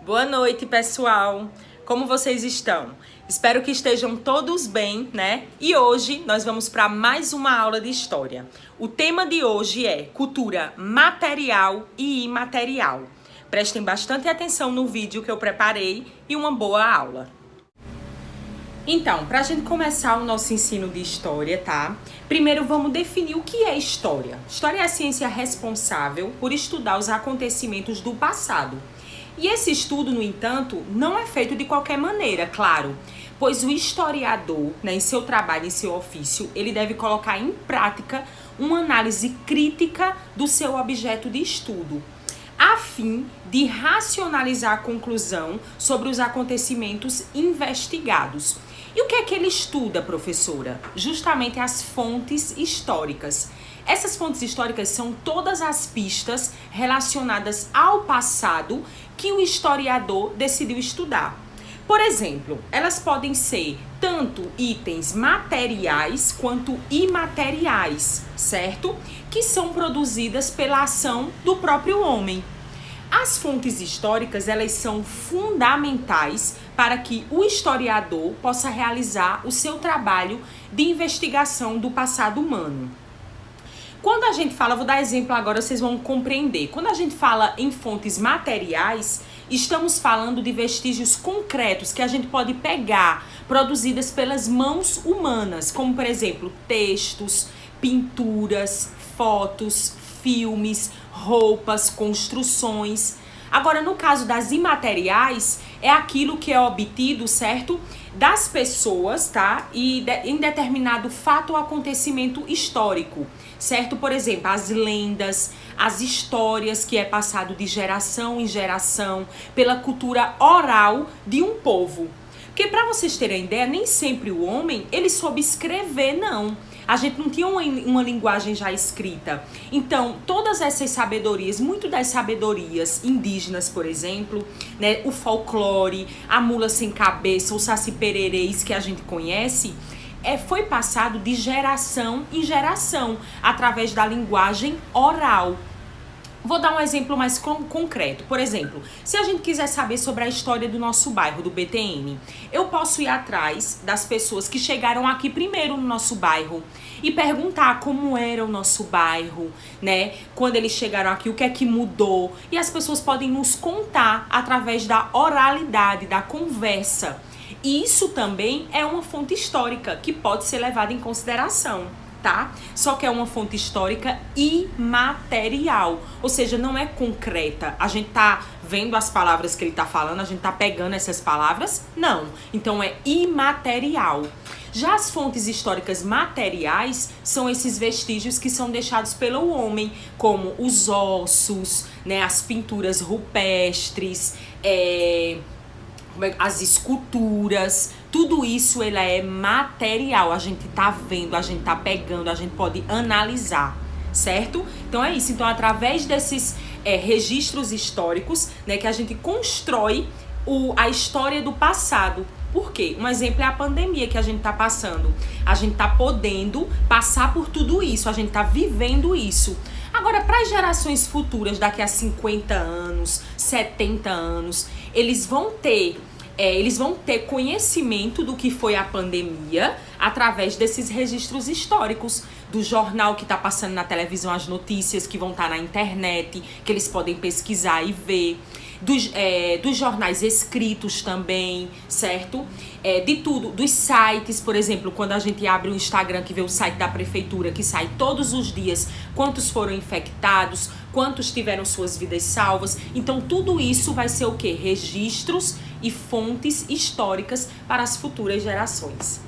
Boa noite, pessoal! Como vocês estão? Espero que estejam todos bem, né? E hoje nós vamos para mais uma aula de história. O tema de hoje é cultura material e imaterial. Prestem bastante atenção no vídeo que eu preparei e uma boa aula. Então, para a gente começar o nosso ensino de história, tá? Primeiro vamos definir o que é história. História é a ciência responsável por estudar os acontecimentos do passado. E esse estudo, no entanto, não é feito de qualquer maneira, claro, pois o historiador, em seu trabalho, em seu ofício, ele deve colocar em prática uma análise crítica do seu objeto de estudo, a fim de racionalizar a conclusão sobre os acontecimentos investigados. E o que é que ele estuda, professora? Justamente as fontes históricas. Essas fontes históricas são todas as pistas relacionadas ao passado que o historiador decidiu estudar. Por exemplo, elas podem ser tanto itens materiais quanto imateriais, certo? Que são produzidas pela ação do próprio homem. As fontes históricas, elas são fundamentais para que o historiador possa realizar o seu trabalho de investigação do passado humano. Quando a gente fala, vou dar exemplo agora, vocês vão compreender. Quando a gente fala em fontes materiais, estamos falando de vestígios concretos que a gente pode pegar, produzidas pelas mãos humanas, como por exemplo, textos, pinturas, fotos, filmes, roupas, construções. Agora, no caso das imateriais, é aquilo que é obtido, certo? Das pessoas, tá? E em determinado fato ou acontecimento histórico, certo? Por exemplo, as lendas, as histórias que é passado de geração em geração pela cultura oral de um povo. Porque para vocês terem ideia, nem sempre o homem, ele soube escrever, não. A gente não tinha uma linguagem já escrita. Então, todas essas sabedorias, muito das sabedorias indígenas, por exemplo, né, o folclore, a mula sem cabeça, o saci-pererês que a gente conhece, foi passado de geração em geração, através da linguagem oral. Vou dar um exemplo mais concreto. Por exemplo, se a gente quiser saber sobre a história do nosso bairro, do BTN, eu posso ir atrás das pessoas que chegaram aqui primeiro no nosso bairro e perguntar como era o nosso bairro, né? Quando eles chegaram aqui, o que é que mudou? E as pessoas podem nos contar através da oralidade, da conversa. E isso também é uma fonte histórica que pode ser levada em consideração. Tá? Só que é uma fonte histórica imaterial, ou seja, não é concreta. A gente tá vendo as palavras que ele tá falando, a gente tá pegando essas palavras? Não. Então é imaterial. Já as fontes históricas materiais são esses vestígios que são deixados pelo homem, como os ossos, né, as pinturas rupestres, as esculturas, tudo isso ele é material, a gente tá vendo, a gente tá pegando, a gente pode analisar, certo? Então é isso, então através desses registros históricos, né, que a gente constrói a história do passado. Por quê? Um exemplo é a pandemia que a gente tá passando. A gente tá podendo passar por tudo isso, a gente tá vivendo isso. Agora, para as gerações futuras, daqui a 50 anos, 70 anos, eles vão ter conhecimento do que foi a pandemia através desses registros históricos, do jornal que está passando na televisão, as notícias que vão estar na internet, que eles podem pesquisar e ver, dos jornais escritos também, certo? De tudo, dos sites, por exemplo, quando a gente abre o Instagram, que vê o site da prefeitura, que sai todos os dias, quantos foram infectados, quantos tiveram suas vidas salvas. Então, tudo isso vai ser o quê? Registros e fontes históricas para as futuras gerações.